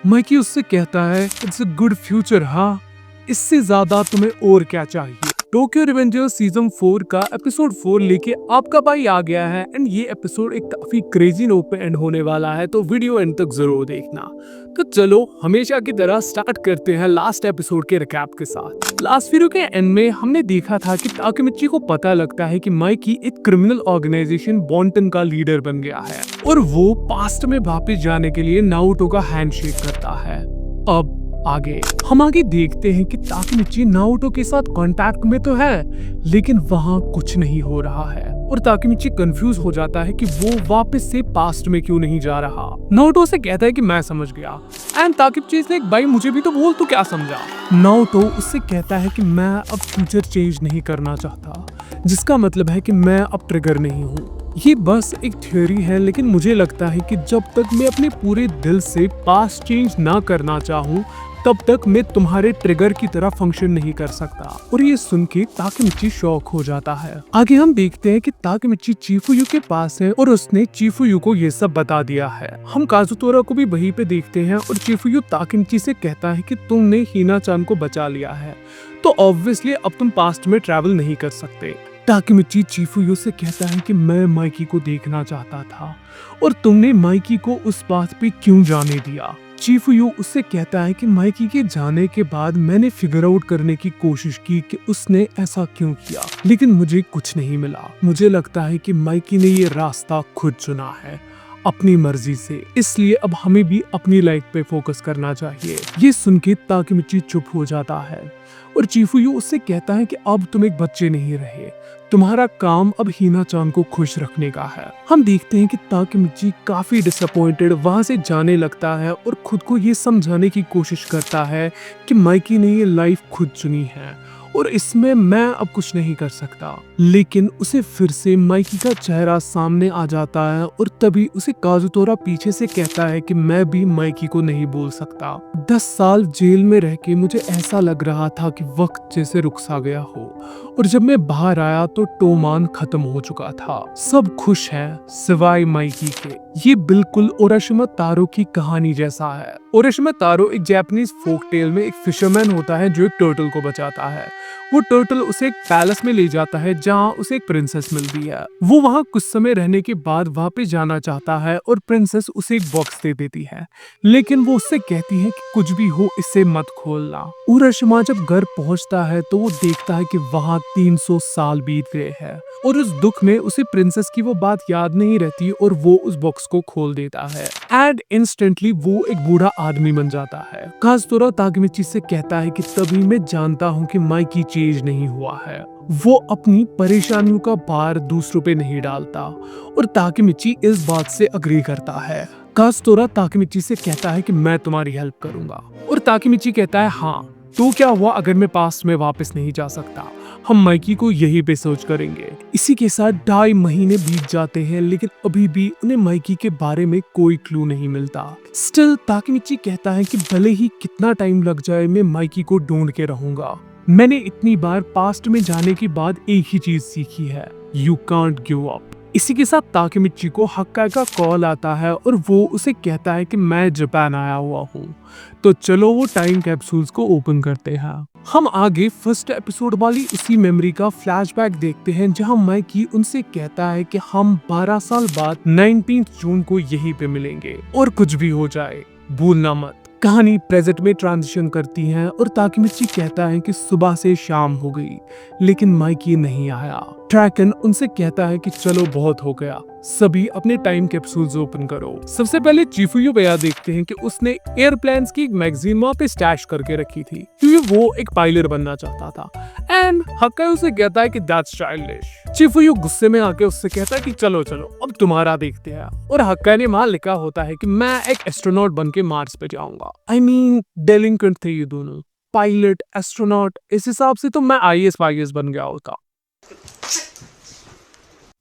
Mikey उससे कहता है इट्स अ गुड फ्यूचर। हाँ, इससे ज्यादा तुम्हें और क्या चाहिए। टोक्यो रिवेंजर्स सीजन 4 का एपिसोड 4 लेके आपका भाई आ गया है एंड ये एपिसोड एक काफी क्रेजी नोट पे एंड होने वाला है, तो वीडियो एंड तक जरूर देखना। तो चलो हमेशा की तरह स्टार्ट करते हैं लास्ट एपिसोड के रिकैप के साथ। लास्ट वीडियो के एंड में हमने देखा था कि ताकेमिची को पता लगता है कि माइकी एक क्रिमिनल ऑर्गेनाइजेशन बॉन्टन का लीडर बन गया है और वो पास्ट में वापस जाने के लिए नारुतो का हैंडशेक करता है। अब आगे हम देखते हैं कि ताकेमिची नारुतो के साथ कांटेक्ट में तो है लेकिन वहाँ कुछ नहीं हो रहा है और ताकेमिची कंफ्यूज हो जाता है कि वो वापस से पास्ट में क्यों नहीं जा रहा। नारुतो से कहता है कि मैं समझ गया एंड ताकेमिची से भाई मुझे भी तो बोल, तू क्या समझा। नारुतो उससे कहता है कि मैं अब फ्यूचर चेंज नहीं करना चाहता, जिसका मतलब है कि मैं अब ट्रिगर नहीं हूँ। ये बस एक थ्योरी है लेकिन मुझे लगता है कि जब तक मैं अपने पूरे दिल से पास्ट चेंज ना करना चाहूँ तब तक मैं तुम्हारे ट्रिगर की तरह फंक्शन नहीं कर सकता। और ये सुन के ताकेमिची शॉक हो जाता है। आगे हम देखते हैं कि ताकेमिची चिफुयु के पास है और उसने चिफुयु को ये सब बता दिया है। हम काजुतोरा को भी वहीं पे देखते हैं और चिफुयु ताकेमिची से कहता है कि तुमने हिना-चान को बचा लिया है तो ऑब्वियसली अब तुम पास्ट में ट्रैवल नहीं कर सकते। ताकेमिची चिफुयु से कहता है कि मैं माइकी को देखना चाहता था और तुमने माइकी को उस बात पे क्यों जाने दिया। चिफुयु उससे कहता है कि माइकी के जाने के बाद मैंने फिगर आउट करने की कोशिश की कि उसने ऐसा क्यों किया लेकिन मुझे कुछ नहीं मिला। मुझे लगता है कि माइकी ने ये रास्ता खुद चुना है अपनी मर्जी से, इसलिए अब हमें भी अपनी लाइफ पे फोकस करना चाहिए। ये सुन के ताकेमिची चुप हो जाता है और चिफुयु उससे कहता है कि अब तुम एक बच्चे नहीं रहे, तुम्हारा काम अब हिना-चान को खुश रखने का है। हम देखते हैं कि ताकेमिची काफी डिसअपॉइंटेड वहां से जाने लगता है और खुद को ये समझाने की कोशिश करता है कि माइकी ने ये लाइफ खुद चुनी है और इसमें मैं अब कुछ नहीं कर सकता। लेकिन उसे फिर से माइकी का चेहरा सामने आ जाता है और तभी उसे काजुतोरा पीछे से कहता है कि मैं भी माइकी को नहीं बोल सकता। 10 साल जेल में रह के मुझे ऐसा लग रहा था कि वक्त जैसे रुक सा गया हो और जब मैं बाहर आया तो टोमान खत्म हो चुका था। सब खुश हैं सिवाय माइकी के। ये बिल्कुल ओराशिमा तारो की कहानी जैसा है। ओराशिमा तारो एक जापानीज फोक टेल में एक फिशरमैन होता है जो एक टर्टल को बचाता है। वो टर्टल उसे एक पैलेस में ले जाता है जहाँ उसे एक प्रिंसेस मिलती है। वो वहाँ कुछ समय रहने के बाद वापस जाना चाहता है और प्रिंसेस उसे एक बॉक्स दे देती है लेकिन वो उससे कहती है कि कुछ भी हो इसे मत खोलना। ओराशिमा जब घर पहुँचता है तो वो देखता है कि वहाँ 300 साल बीत गए हैं और उस दुख में उसे प्रिंसेस की वो बात याद नहीं रहती और वो उस बॉक्स को खोल देता है एंड इंस्टेंटली वो एक बूढ़ा आदमी बन जाता है। काजुतोरा ताकेमिची से कहता है कि तभी मैं जानता हूँ कि माइकी चेंज नहीं हुआ है। वो अपनी परेशानियों का भार दूसरों पे नहीं डालता और ताकेमिची इस बात से अग्री करता है। काजुतोरा ताकेमिची से कहता है कि मैं तुम्हारी हेल्प करूंगा और ताकेमिची कहता है हाँ, तो क्या हुआ अगर मैं पास्ट में वापस नहीं जा सकता, हम माइकी को यही पे सोच करेंगे। इसी के साथ 2.5 महीने बीत जाते हैं लेकिन अभी भी उन्हें माइकी के बारे में कोई क्लू नहीं मिलता। स्टिल ताकेमिची कहता है कि भले ही कितना टाइम लग जाए मैं माइकी को ढूंढ के रहूंगा। मैंने इतनी बार पास्ट में जाने के बाद एक ही चीज सीखी है, यू कांट गिव अप। इसी के साथ ताकेमिची को हक्काई का कॉल आता है और वो उसे कहता है कि मैं जापान आया हुआ हूँ। तो चलो वो टाइम कैप्सूल्स को ओपन करते हैं। हम आगे फर्स्ट एपिसोड वाली उसी मेमोरी का फ्लैशबैक देखते हैं जहां माइकी उनसे कहता है कि हम 12 साल बाद 19 जून को यहीं पे मिलेंगे और कुछ भी हो जाए भूलना मत। कहानी प्रेजेंट में ट्रांजिशन करती है और ताकेमिची कहता है कि सुबह से शाम हो गई लेकिन माइकी नहीं आया। ट्रैकन उनसे कहता है कि चलो बहुत हो गया, सभी अपने टाइम कैप्सूल्स ओपन करो। सबसे पहले चिफुयु भैया देखते हैं कि उसने एयरप्लेन्स की एक मैगजीन वहाँ पे स्टैश करके रखी थी क्योंकि वो एक पायलट बनना चाहता था एंड हक्काई उसे कहता है कि दैट्स चाइल्डिश। चिफुयु गुस्से में आके उससे कहता है कि चलो चलो अब तुम्हारा देखते हैं और हक्काई ने वहाँ लिखा होता है कि मैं एक एस्ट्रोनॉट बन के मार्स पे जाऊंगा। आई मीन डेलिंक्वेंट थे ये दोनों, पायलट एस्ट्रोनॉट। इस हिसाब से तो मैं IAS बन गया होता।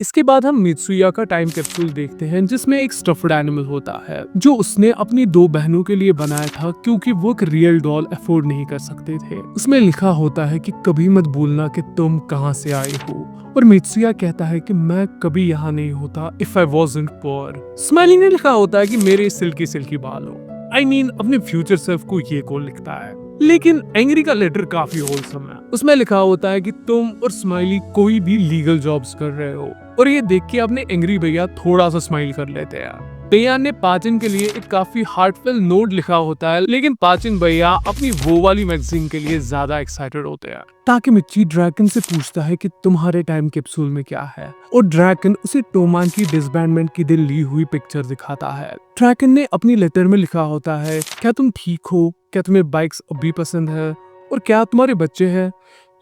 इसके बाद हम मित्सुया का टाइम कैप्सूल देखते हैं जिसमें एक स्टफ्ड एनिमल होता है जो उसने अपनी 2 बहनों के लिए बनाया था क्योंकि वो एक रियल डॉल अफोर्ड नहीं कर सकते थे। उसमें लिखा होता है कि कभी मत भूलना कि तुम कहां से आए हो और मित्सुया कहता है कि मैं कभी यहाँ नहीं होता if I wasn't poor. Smiley ने लिखा होता है कि मेरे सिल्की सिल्की बाल हो। अपने फ्यूचर सेल्फ को ये कॉल लिखता है। लेकिन एंग्री का लेटर काफी होलसम है। उसमें लिखा होता है कि तुम और स्माइली कोई भी लीगल जॉब्स कर रहे हो, और ये देख के अपने एंग्री भैया थोड़ा सा स्माइल कर लेते हैं। भैया ने पाचिन के लिए एक काफी हार्टफुल नोट लिखा होता है, लेकिन पाचिन भैया अपनी वो वाली मैगजीन के लिए ज्यादा एक्साइटेड होते हैं। ताकेमिची ड्रैगन से पूछता है कि तुम्हारे टाइम कैप्सूल में क्या है, और ड्रैगन उसे टोमान की डिसबैंडमेंट की दिन ली हुई पिक्चर दिखाता है। ड्रैगन ने अपनी लेटर में लिखा होता है, क्या तुम ठीक हो, क्या तुम्हें बाइक्स अब भी पसंद है, और क्या तुम्हारे बच्चे हैं,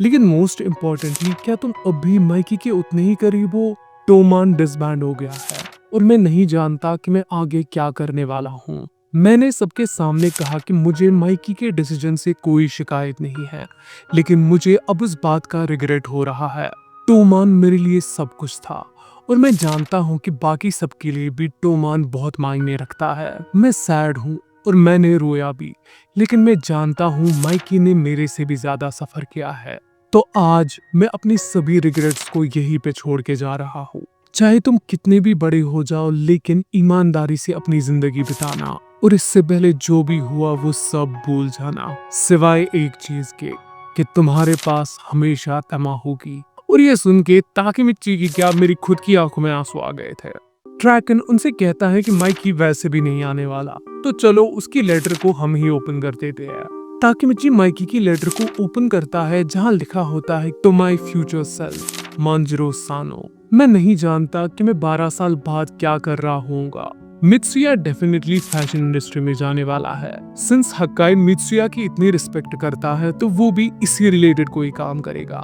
लेकिन मोस्ट इम्पोर्टेंटली क्या तुम अब भी माइकी के उतने ही करीब हो। टोमान डिसबैंड हो गया है और मैं नहीं जानता कि मैं आगे क्या करने वाला हूँ। मैंने सबके सामने कहा कि मुझे माइकी के डिसीजन से कोई शिकायत नहीं है, लेकिन मुझे अब उस बात का रिग्रेट हो रहा है। टोमान मेरे लिए सब कुछ था, और मैं जानता हूँ कि बाकी सबके लिए भी टोमान बहुत मायने रखता है। मैं सैड हूँ और मैंने रोया भी, लेकिन मैं जानता हूँ माइकी ने मेरे से भी ज्यादा सफर किया है। तो आज मैं अपनी सभी रिग्रेट्स को यहीं पे छोड़ के जा रहा हूँ। चाहे तुम कितने भी बड़े हो जाओ, लेकिन ईमानदारी से अपनी जिंदगी बिताना, और इससे पहले जो भी हुआ वो सब भूल जाना, सिवाय एक चीज के कि तुम्हारे पास हमेशा तमा होगी। और ये सुन के ताकेमिची की क्या मेरी खुद की आंखों में आंसू आ गए थे। ड्रैगन उनसे कहता है कि माइकी वैसे भी नहीं आने वाला, तो चलो उसकी लेटर को हम ही ओपन कर देते हैं। ताकेमिची माइकी की लेटर को ओपन करता है, जहाँ लिखा होता है टू माई फ्यूचर सेल्फ मांजिरो सानो। मैं नहीं जानता कि मैं 12 साल बाद क्या कर रहा होऊंगा। मित्सुया डेफिनेटली फैशन इंडस्ट्री में जाने वाला है। सिंस हक्काई मित्सुया की इतनी रिस्पेक्ट करता है, तो वो भी इसी रिलेटेड कोई काम करेगा,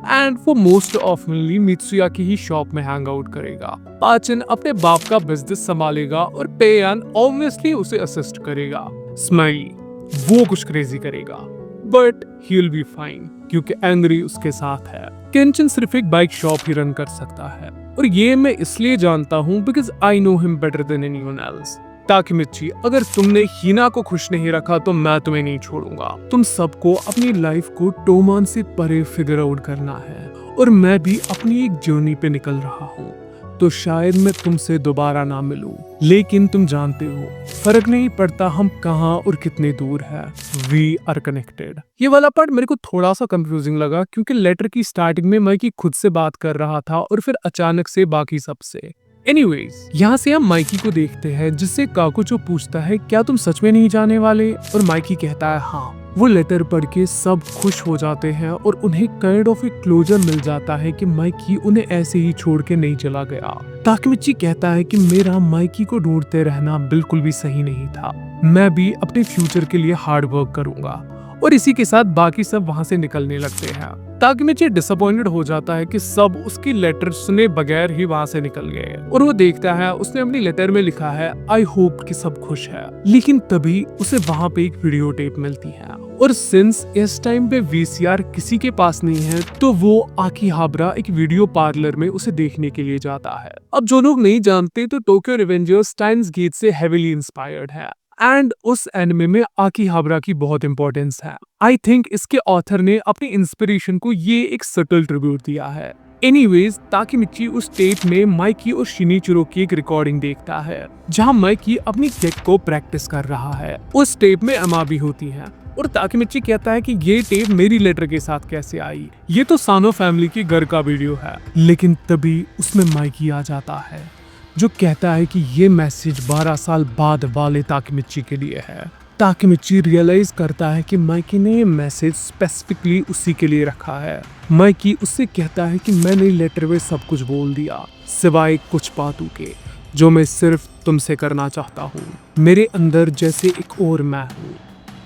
एंड वो मोस्ट ऑफनली मित्सुया की ही शॉप में हैंग आउट करेगा। पाचिन अपने बाप का बिजनेस संभालेगा और पेयान ऑब्वियसली उसे असिस्ट करेगा। स्माइली वो कुछ क्रेजी करेगा, but he will be fine क्योंकि एंग्री उसके साथ है। केंचन सिर्फ एक बाइक शॉप ही रन कर सकता है, और ये मैं इसलिए जानता हूँ because I know him better than anyone else. Takemichi, अगर तुमने हिना को खुश नहीं रखा तो मैं तुम्हें नहीं छोड़ूंगा। तुम सबको अपनी लाइफ को टोमान से परे फिगर आउट करना है, और मैं भी अपनी एक जर्नी पे निकल रहा हूँ। तो शायद मैं तुमसे दोबारा ना मिलूं, लेकिन तुम जानते हो फर्क नहीं पड़ता हम कहाँ और कितने दूर है, वी आर कनेक्टेड। ये वाला पार्ट मेरे को थोड़ा सा कंफ्यूजिंग लगा, क्योंकि लेटर की स्टार्टिंग में माइकी खुद से बात कर रहा था और फिर अचानक से बाकी सबसे। एनीवेज, यहाँ से हम माइकी को देखते हैं, जिससे काकुचो पूछता है क्या तुम सच में नहीं जाने वाले, और माइकी कहता है हाँ। वो लेटर पढ़ के सब खुश हो जाते हैं और उन्हें काइंड ऑफ एक क्लोजर मिल जाता है कि माइकी उन्हें ऐसे ही छोड़ के नहीं चला गया। ताकेमिची कहता है कि मेरा माइकी को ढूंढते रहना बिल्कुल भी सही नहीं था, मैं भी अपने फ्यूचर के लिए हार्ड वर्क करूंगा। और इसी के साथ बाकी सब वहां से निकलने लगते हैं। ताकेमिची डिसअपॉइंटेड हो जाता है कि सब उसकी लेटर सुने बगैर ही वहां से निकल गए, और वो देखता है उसने अपनी लेटर में लिखा है आई होप कि सब खुश है। लेकिन तभी उसे वहां पे एक वीडियो टेप मिलती है, और सिंस इस टाइम पे वीसीआर किसी के पास नहीं है, तो वो आकीहाबरा एक वीडियो पार्लर में उसे देखने के लिए जाता है। अब जो लोग नहीं जानते तो टोक्यो रिवेंजर्स स्टाइन्स गेट से हेवीली इंस्पायर्ड है, एंड उस एनिमे में आकीहाबरा की बहुत इंपॉर्टेंस है। आई थिंक इसके ऑथर ने अपनी इंस्पिरेशन को ये एक सटल ट्रिब्यूट दिया है। एनीवेज, ताकेमिची उस टेप में माइकी और शिनिचिरो की एक रिकॉर्डिंग देखता है, जहां माइकी अपनी किक को प्रैक्टिस कर रहा है। उस टेप में अमा भी होती है, और ताकेमिची कहता है कि ये टेप मेरी लेटर के साथ कैसे आई, ये तो सानो फैमिली के घर का वीडियो है। लेकिन तभी उसमें माइकी आ जाता है, जो कहता है कि ये मैसेज 12 साल बाद वाले ताकेमिची के लिए है। ताकेमिची रियलाइज करता है कि माइकी ने ये मैसेज स्पेसिफिकली उसी के लिए रखा है। माइकी उससे कहता है कि मैंने लेटर में सब कुछ बोल दिया, सिवाय कुछ बातों के जो मैं सिर्फ तुमसे करना चाहता हूँ। मेरे अंदर जैसे एक और मैं हूँ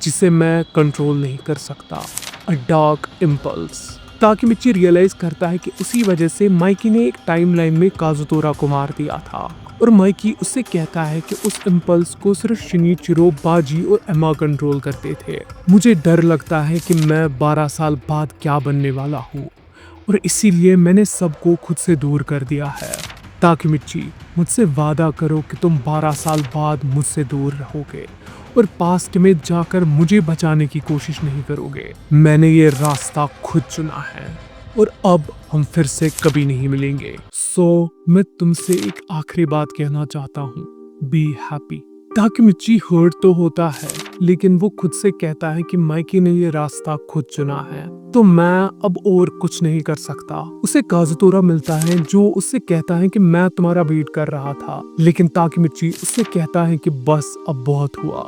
जिसे मैं कंट्रोल नहीं कर सकता, अ डार्क इम्पल्स। ताकेमिची रियलाइज करता है कि उसी वजह से माइकी ने एक टाइमलाइन में काजुतोरा को मार दिया था, और माइकी उससे कहता है कि उस इम्पल्स को सिर्फ शिनिचिरो, बाजी और एमा कंट्रोल करते थे। मुझे डर लगता है कि मैं 12 साल बाद क्या बनने वाला हूँ, और इसीलिए मैंने सबको खुद से दूर कर दिया है। ताकेमिची, मुझसे वादा करो कि तुम 12 साल बाद मुझसे दूर रहोगे और पास्ट में जाकर मुझे बचाने की कोशिश नहीं करोगे। मैंने ये रास्ता खुद चुना है, और अब हम फिर से कभी नहीं मिलेंगे। सो मैं तुमसे एक आखिरी बात कहना चाहता हूँ, बी हैप्पी। ताकेमिची हर्ट तो होता है, लेकिन वो खुद से कहता है कि माइकी ने ये रास्ता खुद चुना है, तो मैं अब और कुछ नहीं कर सकता। उसे काजुतोरा मिलता है जो उससे कहता है कि मैं तुम्हारा वेट कर रहा था, लेकिन ताकेमिची उससे कहता है कि बस अब बहुत हुआ।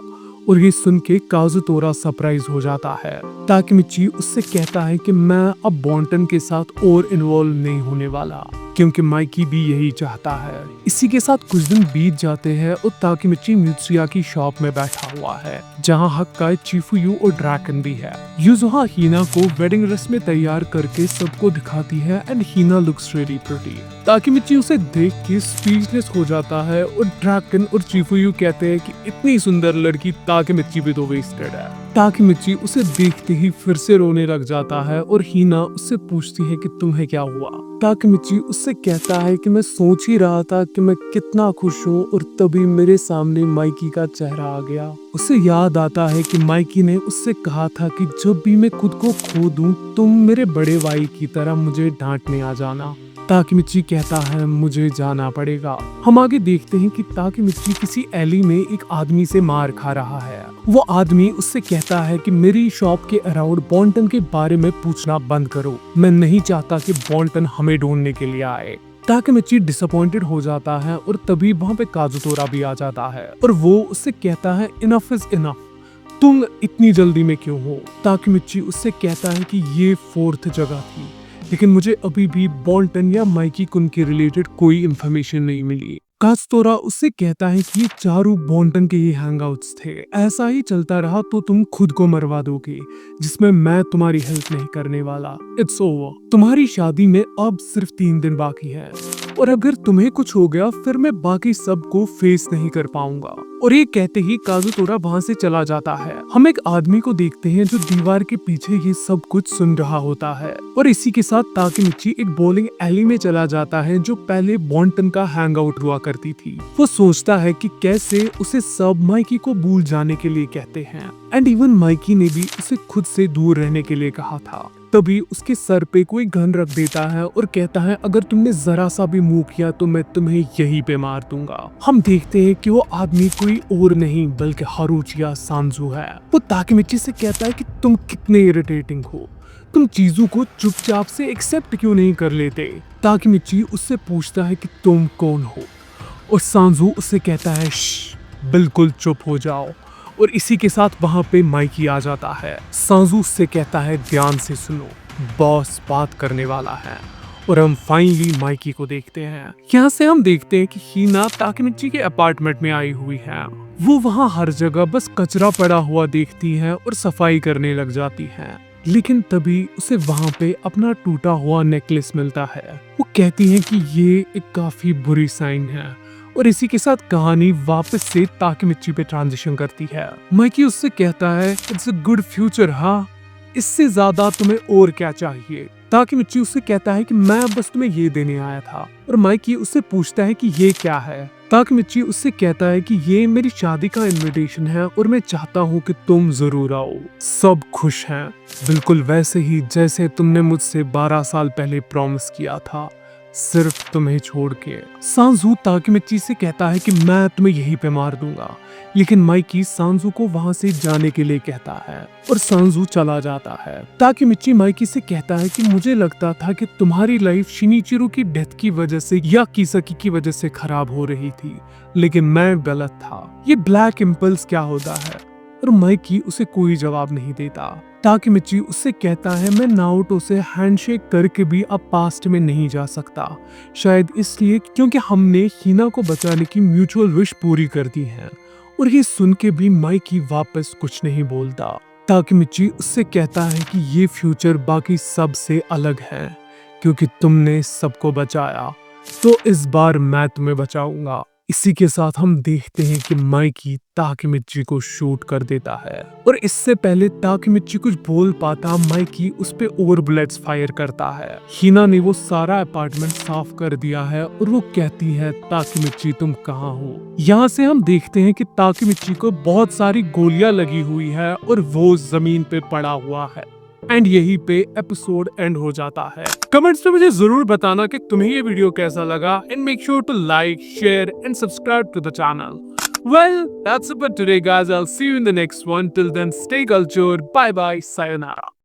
और ये सुन के काजुतोरा सरप्राइज हो जाता है। ताकेमिची उससे कहता है कि मैं अब बॉन्टन के साथ और इन्वॉल्व नहीं होने वाला, क्योंकि माइकी भी यही चाहता है। इसी के साथ कुछ दिन बीत जाते हैं और ताकेमिची मित्सुया की शॉप में बैठा हुआ है, जहां हक्काई, चिफुयू और ड्रैकन भी है। युजुहा हिना को वेडिंग ड्रेस में तैयार करके सबको दिखाती है and Hina looks really pretty. Takemichi उसे देख के स्पीचलेस हो जाता है और ड्रैकन और चिफुयू कहते हैं कि इतनी सुंदर लड़की ताकेमिची भी तो वेस्टेड है। ताकेमिची उसे देखते ही फिर से रोने लग जाता है और हिना उससे पूछती है कि तुम्हें क्या हुआ। ताकेमिची उससे कहता है कि मैं सोच ही रहा था कि मैं कितना खुश हूँ और तभी मेरे सामने माइकी का चेहरा आ गया। उसे याद आता है कि माइकी ने उससे कहा था कि जब भी मैं खुद को खो दूं तुम मेरे बड़े भाई की तरह मुझे डांटने आ जाना। ताकेमिची कहता है मुझे जाना पड़ेगा। हम आगे देखते हैं कि ताकेमिची किसी एली में एक आदमी से मार खा रहा है। वो आदमी उससे कहता है कि मेरी शॉप के अराउंड बॉन्टन के बारे में पूछना बंद करो, मैं नहीं चाहता कि बॉन्टन हमें ढूंढने के लिए आए। ताकेमिची डिसअपॉइंटेड हो जाता है और तभी वहाँ पे काजुतोरा भी आ जाता है और वो उससे कहता है इनफ इज इनफ, तुम इतनी जल्दी में क्यों हो। ताकेमिची उससे कहता है कि ये 4th जगह थी, लेकिन मुझे अभी भी बॉन्टन या माइकी कुन के रिलेटेड कोई इंफॉर्मेशन नहीं मिली। काजुतोरा उससे कहता है कि ये चारों बॉन्टन के ही हैंगआउट्स थे, ऐसा ही चलता रहा तो तुम खुद को मरवा दोगे, जिसमें मैं तुम्हारी हेल्प नहीं करने वाला। इट्स ओवर, तुम्हारी शादी में अब सिर्फ 3 दिन बाकी है और अगर तुम्हें कुछ हो गया फिर मैं बाकी सबको फेस नहीं कर पाऊंगा। और ये कहते ही काजुतोरा वहाँ से चला जाता है। हम एक आदमी को देखते हैं जो दीवार के पीछे ये सब कुछ सुन रहा होता है और इसी के साथ ताकेमिची एक बॉलिंग एली में चला जाता है जो पहले बॉन्टन का हैंग आउट हुआ करती थी। वो सोचता है कि कैसे उसे सब माइकी को भूल जाने के लिए कहते हैं एंड इवन माइकी ने भी उसे खुद से दूर रहने के लिए कहा था। तभी उसके सर पे कोई गन रख देता है और कहता है अगर तुमने जरा सा भी मुंह किया तो मैं तुम्हें यहीं पे मार दूंगा। हम देखते हैं कि वो आदमी कोई और नहीं बल्कि हारुचिया सांजू है। वो ताकेमिची से कहता है कि तुम कितने इरिटेटिंग हो, तुम चीजों को चुपचाप से एक्सेप्ट क्यों नहीं कर लेते। ताकेमिची उससे पूछता है कि तुम कौन हो और सांजू उससे कहता है बिल्कुल चुप हो जाओ। और इसी के साथ वहाँ पे माइकी आ जाता है। सांजू से कहता है ध्यान से सुनो, बॉस बात करने वाला है। और हम फाइनली माइकी को देखते हैं। यहाँ से हम देखते हैं कि हिना ताकेमिची के अपार्टमेंट में आई हुई है। वो वहाँ हर जगह बस कचरा पड़ा हुआ देखती है और सफाई करने लग जाती है, लेकिन तभी उसे वहाँ पे अपना टूटा हुआ नेकलेस मिलता है। वो कहती है कि ये एक काफी बुरी साइन है और इसी के साथ कहानी वापस से ताकेमिची पे ट्रांजिशन करती है। माइकी उससे कहता है इट्स अ गुड फ्यूचर, हाँ इससे ज्यादा तुम्हें और क्या चाहिए। ताकेमिची उससे कहता है कि मैं बस तुम्हें ये देने आया था और माइकी उससे पूछता है कि ये क्या है। ताकेमिची उससे कहता है कि ये मेरी शादी का इनविटेशन है और मैं चाहता हूँ कि तुम जरूर आओ। सब खुश हैं, बिल्कुल वैसे ही जैसे तुमने मुझसे 12 साल पहले प्रॉमिस किया था, सिर्फ तुम्हें छोड़ के। सांजू ताकेमिची से कहता है कि मैं तुम्हें यहीं पे मार दूंगा, लेकिन माइकी सांजू को वहां से जाने के लिए कहता है और सांजू चला जाता है। ताकेमिची माइकी से कहता है कि मुझे लगता था कि तुम्हारी लाइफ शिनिचिरो की डेथ की वजह से या किसाकी की वजह से खराब हो रही थी, लेकिन मैं गलत था। ये ब्लैक इम्पल्स क्या होता है? और माइकी उसे कोई जवाब नहीं देता। ताकेमिची उससे कहता है मैं नाओटो से हैंडशेक करके भी अब पास्ट में नहीं जा सकता, शायद इसलिए क्योंकि हमने हिना को बचाने की म्यूचुअल विश पूरी कर दी है। और ये सुन के भी माइकी वापस कुछ नहीं बोलता। ताकेमिची उससे कहता है कि ये फ्यूचर बाकी सब से अलग है, क्योंकि तुमने सबको बचाया तो इस बार मैं तुम्हें बचाऊंगा। इसी के साथ हम देखते हैं कि माइकी ताकेमिची को शूट कर देता है और इससे पहले ताकेमिची कुछ बोल पाता माइकी उस पे और बुलेट्स फायर करता है। हिना ने वो सारा अपार्टमेंट साफ कर दिया है और वो कहती है ताकेमिची तुम कहाँ हो। यहाँ से हम देखते हैं कि ताकेमिची को बहुत सारी गोलियां लगी हुई है और वो जमीन पे पड़ा हुआ है एंड यहीं पे एपिसोड एंड हो जाता है। कमेंट्स में मुझे जरूर बताना कि तुम्हें ये वीडियो कैसा लगा and make sure to like, share and subscribe to the channel. Well, that's it for today, guys. I'll see you in the next one. Till then, stay cultured. Bye bye. Sayonara.